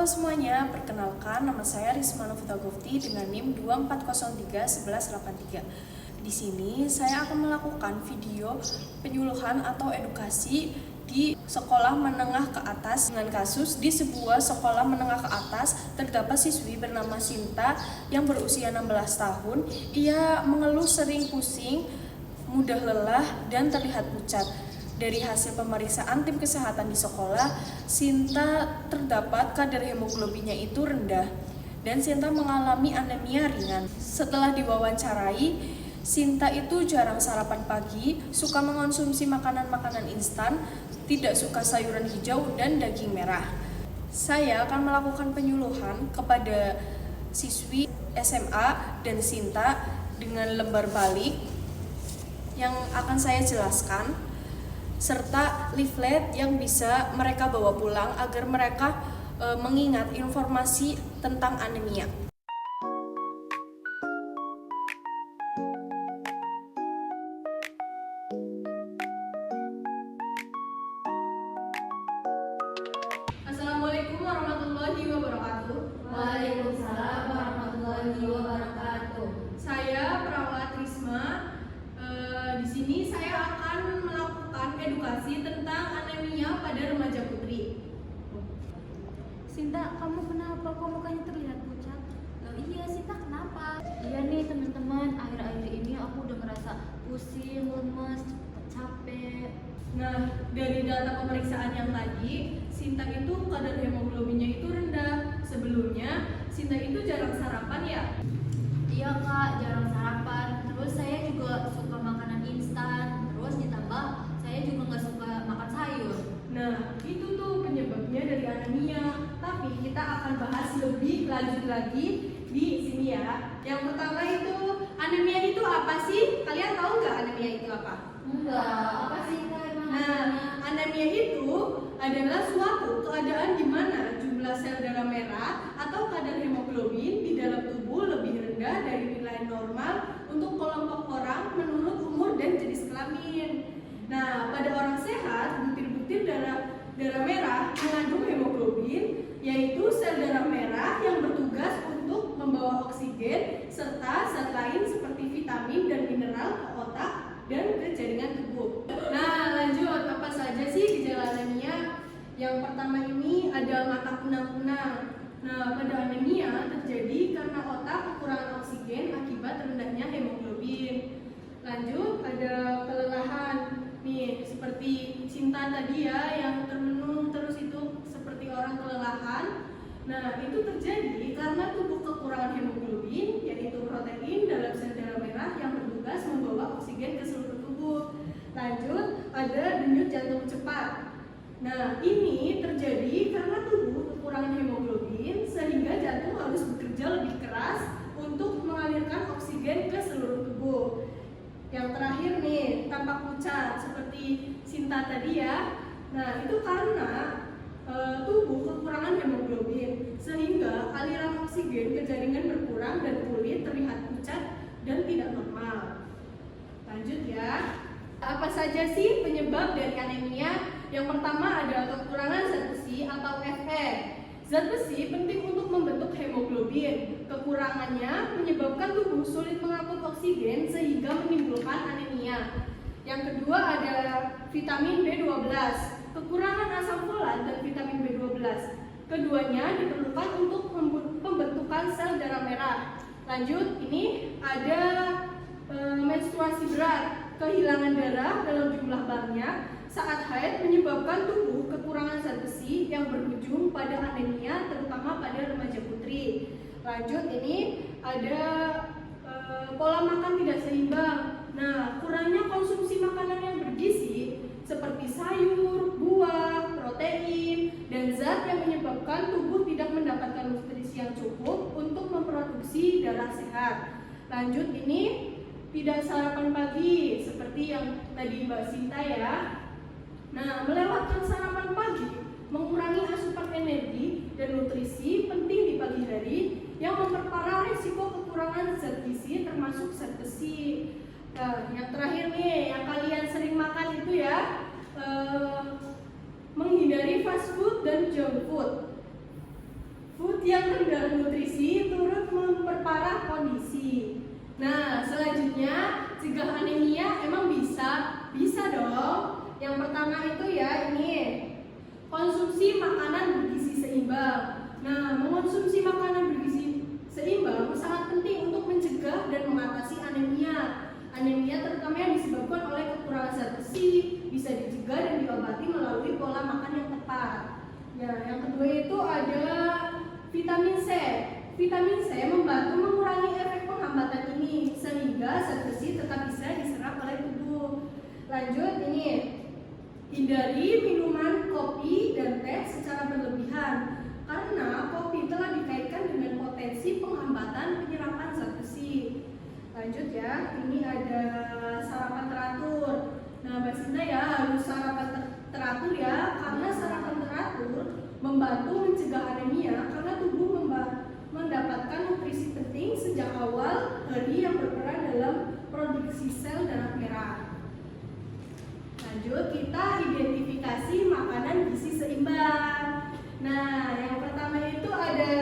semuanya, perkenalkan nama saya Risma Novita Gofti dengan NIM 24031183. Di sini saya akan melakukan video penyuluhan atau edukasi di sekolah menengah ke atas dengan kasus di sebuah sekolah menengah ke atas terdapat siswi bernama Sinta yang berusia 16 tahun. Ia mengeluh sering pusing, mudah lelah, dan terlihat pucat. Dari hasil pemeriksaan tim kesehatan di sekolah, Sinta terdapat kadar hemoglobinnya itu rendah dan Sinta mengalami anemia ringan. Setelah diwawancarai, Sinta itu jarang sarapan pagi, suka mengonsumsi makanan-makanan instan, tidak suka sayuran hijau dan daging merah. Saya akan melakukan penyuluhan kepada siswi SMA dan Sinta dengan lembar balik yang akan saya jelaskan, serta leaflet yang bisa mereka bawa pulang agar mereka mengingat informasi tentang anemia. Assalamualaikum warahmatullahi wabarakatuh. Waalaikumsalam warahmatullahi wabarakatuh. Saya perawat Risma. Di sini saya akan melakukan edukasi tentang anemia pada remaja putri. Sinta, kamu kenapa? Kok mukanya terlihat pucat? Iya, Sinta kenapa? Iya nih teman-teman, akhir-akhir ini aku udah ngerasa pusing, lemes, capek. Nah, dari data pemeriksaan yang tadi, Sinta itu kadar hemoglobinnya itu rendah. Sebelumnya, Sinta itu jarang sarapan ya? Iya kak, jarang sarapan. Terus saya juga suka makanan instan. Terus ditambah saya juga nggak suka makan sayur. Nah, itu tuh penyebabnya dari anemia. Tapi kita akan bahas lebih lanjut lagi di sini ya. Yang pertama itu, anemia itu apa sih? Kalian tahu nggak anemia itu apa? Enggak, apa sih kak emang? Nah, anemia itu adalah suatu keadaan di mana jumlah sel darah merah atau kadar hemoglobin di dalam tubuh lebih rendah dari nilai normal untuk kelompok orang menurut umur dan jenis kelamin. Nah, pada orang sehat, butir-butir darah merah mengandung hemoglobin, yaitu sel darah merah yang bertugas untuk membawa oksigen serta zat lain seperti vitamin dan mineral ke otak dan ke jaringan tubuh. Nah, lanjut, apa saja sih gejala anemia? Yang pertama ini ada mata kunang-kunang. Nah, pada anemia terjadi karena otak kekurangan oksigen akibat rendahnya hemoglobin. Lanjut, ada kelelahan. Nih, seperti Sinta tadi ya, yang termenung terus itu seperti orang kelelahan. Nah, itu terjadi karena tubuh kekurangan hemoglobin, yaitu protein dalam sel darah merah yang bertugas membawa oksigen ke seluruh tubuh. Lanjut, ada denyut jantung cepat. Nah, ini terjadi karena tubuh kekurangan hemoglobin sehingga jantung harus bekerja lebih keras untuk mengalirkan oksigen ke seluruh tubuh. Yang terakhir nih, tampak pucat seperti Sinta tadi ya. Nah, itu karena tubuh kekurangan hemoglobin sehingga aliran oksigen ke jaringan berkurang dan kulit terlihat pucat dan tidak normal. Lanjut ya. Apa saja sih penyebab dari anemia? Yang pertama ada kekurangan zat besi atau Fe. Zat besi penting untuk membentuk hemoglobin. Kekurangannya menyebabkan tubuh sulit mengangkut oksigen sehingga menimbulkan anemia. Yang kedua ada vitamin B12. Kekurangan asam folat dan vitamin B12. Keduanya diperlukan untuk pembentukan sel darah merah. Lanjut, ini ada menstruasi berat. Kehilangan darah dalam jumlah banyak saat haid menyebabkan tubuh kekurangan zat besi yang berujung pada anemia, terutama pada remaja putri. Lanjut, ini ada pola makan tidak seimbang. Nah, kurangnya konsumsi makanan yang bergizi seperti sayur, buah, protein, dan zat yang menyebabkan tubuh tidak mendapatkan nutrisi yang cukup untuk memproduksi darah sehat. Lanjut, ini tidak sarapan pagi seperti yang tadi Mbak Sinta ya. Nah, melewatkan sarapan pagi mengurangi asupan energi dan nutrisi penting di pagi hari yang memperparah risiko kekurangan zat gizi termasuk zat besi. Nah, yang terakhir nih, yang kalian sering makan itu ya, menghindari fast food dan junk food. tubuh yang rendah nutrisi turut memperparah kondisi. Nah, selanjutnya cegah anemia emang bisa? Bisa dong. Yang pertama itu ya ini konsumsi makanan bergizi seimbang. Nah, mengonsumsi makanan bergizi seimbang sangat penting untuk mencegah dan mengatasi anemia. Anemia terutama yang disebabkan oleh kekurangan zat besi bisa dicegah dan diobati melalui pola makan yang tepat. Ya, yang kedua itu ada vitamin C. Vitamin C membantu mengurangi efek penghambatan ini sehingga zat besi tetap bisa diserap oleh tubuh. Lanjut ini, hindari minuman kopi dan teh secara berlebihan karena kopi telah dikaitkan dengan potensi penghambatan penyerapan zat besi. Lanjut ya, ini ada sarapan teratur. Nah, Mbak Sinta ya harus sarapan teratur ya, karena sarapan teratur membantu mencegah anemia karena tubuh mendapatkan nutrisi penting sejak awal hari yang berperan dalam produksi sel darah merah. Lanjut, kita identifikasi makanan gizi seimbang. Nah, yang pertama itu ada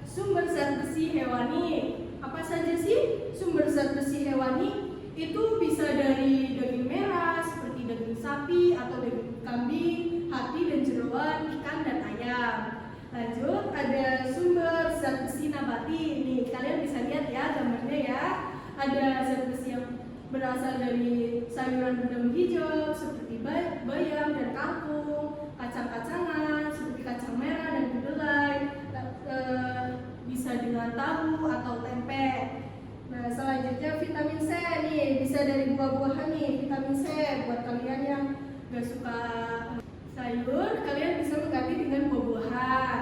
sumber zat besi hewani. Apa saja sih sumber zat besi hewani? Itu bisa dari daging merah seperti daging sapi atau daging kambing, hati dan jeroan, ikan dan ayam. Lanjut, ada sumber zat besi nabati. Nih, kalian bisa lihat ya gambarnya ya. Ada zat besi yang berasal dari sayuran berdaun hijau seperti bayam dan kangkung, kacang-kacangan seperti kacang merah dan kedelai, bisa dengan tahu atau tempe. Nah, selanjutnya vitamin C nih, bisa dari buah-buahan nih, vitamin C. Buat kalian yang gak suka sayur, kalian bisa mengganti dengan buah-buahan.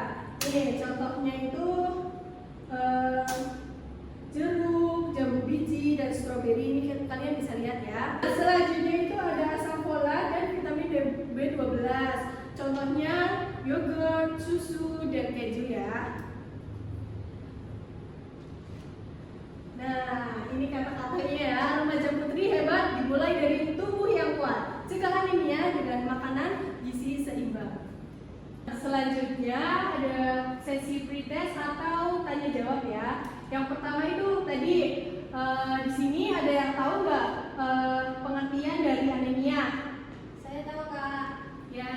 Nih, contohnya itu jeruk, jambu biji, dan stroberi. Ini kalian bisa lihat ya. Selanjutnya itu ada asam folat dan vitamin B12. Contohnya yogurt, susu, dan keju ya. Nah, ini kata-katanya ya. Remaja putri hebat dimulai dari tubuh yang kuat. Cegah anemia dengan makanan gizi seimbang. Selanjutnya ada sesi pretest atau tanya jawab ya. Yang pertama itu tadi di sini ada yang tahu nggak pengertian dari anemia? Saya tahu Kak. Ya.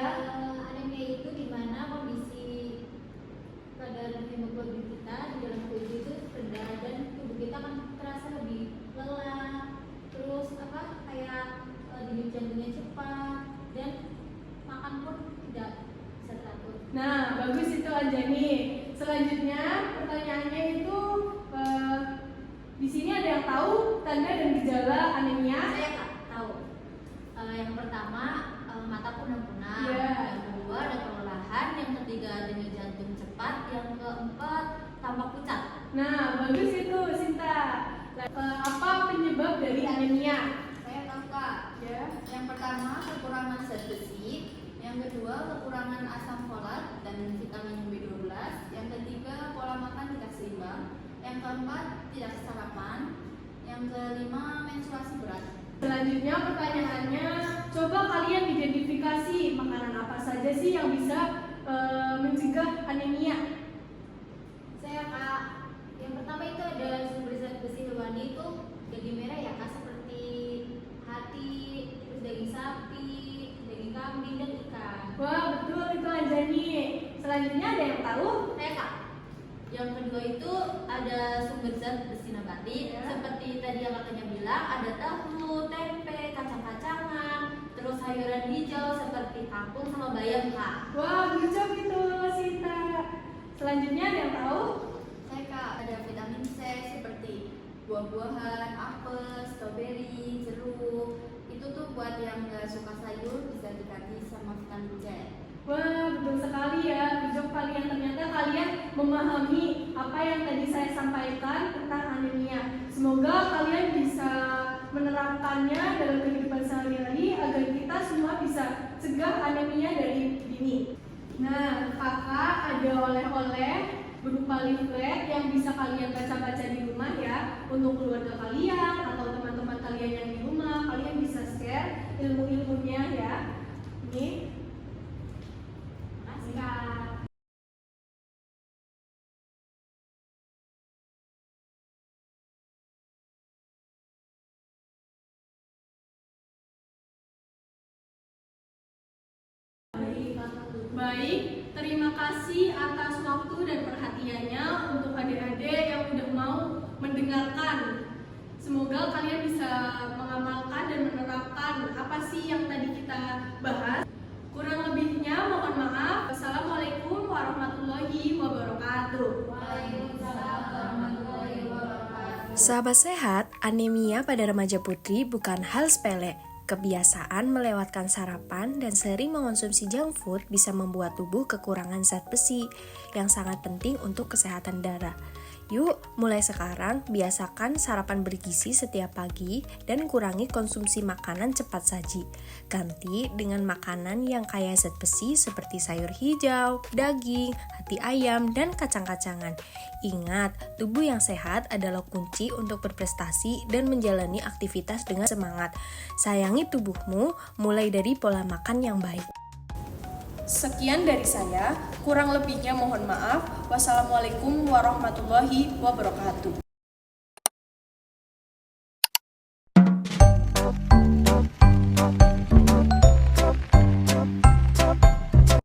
Anemia itu di mana kondisi kadar hemoglobin kita di dalam tubuh itu rendah dan tubuh kita kan terasa lebih lelah, terus kayak denyut jantungnya cepat dan makan pun tidak bisa teratur. Nah, bagus itu Anjani. Selanjutnya pertanyaannya itu di sini ada yang tahu tanda dan gejala anemia? Saya Kak tahu. Yang pertama mata punah-punah, Yeah. yang kedua ada kelelahan, yang ketiga denyut jantung cepat, yang keempat tampak pucat. Nah, bagus itu Sinta. Apa penyebab dari anemia? Saya tahu Kak. Ya. Yang pertama kekurangan zat besi, yang kedua kekurangan asam folat dan vitamin B12, yang ketiga pola makan tidak seimbang, yang keempat tidak sarapan, yang kelima menstruasi berat. Selanjutnya pertanyaannya, coba kalian identifikasi makanan apa saja sih yang bisa mencegah anemia? Saya Kak, yang pertama itu ada sumber zat besi hewani itu daging merah ya Kak, seperti hati, terus daging sapi, daging kambing dan ikan. Wah, betul itu Anjani. Selanjutnya ada yang tahu? Saya Kak, yang kedua itu ada sumber zat besi nabati, Ya. seperti tadi yang kakaknya bilang ada tahu, tempe, kacang-kacangan, terus sayuran hijau seperti kangkung sama bayam Kak. Wah, good job itu Sinta. Selanjutnya ada yang tahu? Saya Kak, ada vitamin C seperti buah-buahan, apel, stroberi, jeruk. Itu tuh buat yang nggak suka sayur bisa diganti sama vitamin C. Wah, betul sekali ya. Good job kalian. Ternyata kalian memahami apa yang tadi saya sampaikan tentang anemia. Semoga kalian bisa menerapkannya dalam kehidupan sehari-hari agar kita semua bisa cegah anemia dari dini. Nah, kakak ada oleh-oleh berupa leaflet yang bisa kalian baca-baca di rumah ya. Untuk keluarga kalian atau teman-teman kalian yang di rumah, kalian bisa share ilmu-ilmunya ya. Ini. Terima kasih, Kak. Baik, terima kasih atas waktu dan perhatiannya untuk adik-adik yang udah mau mendengarkan. Semoga kalian bisa mengamalkan dan menerapkan apa sih yang tadi kita bahas. Kurang lebihnya mohon maaf. Wassalamualaikum warahmatullahi wabarakatuh. Waalaikumsalam warahmatullahi wabarakatuh. Sahabat sehat, anemia pada remaja putri bukan hal sepele. Kebiasaan melewatkan sarapan dan sering mengonsumsi junk food bisa membuat tubuh kekurangan zat besi yang sangat penting untuk kesehatan darah. Yuk, mulai sekarang biasakan sarapan bergizi setiap pagi dan kurangi konsumsi makanan cepat saji. Ganti dengan makanan yang kaya zat besi seperti sayur hijau, daging, hati ayam, dan kacang-kacangan. Ingat, tubuh yang sehat adalah kunci untuk berprestasi dan menjalani aktivitas dengan semangat. Sayangi tubuhmu mulai dari pola makan yang baik. Sekian dari saya, kurang lebihnya mohon maaf. Wassalamualaikum warahmatullahi wabarakatuh.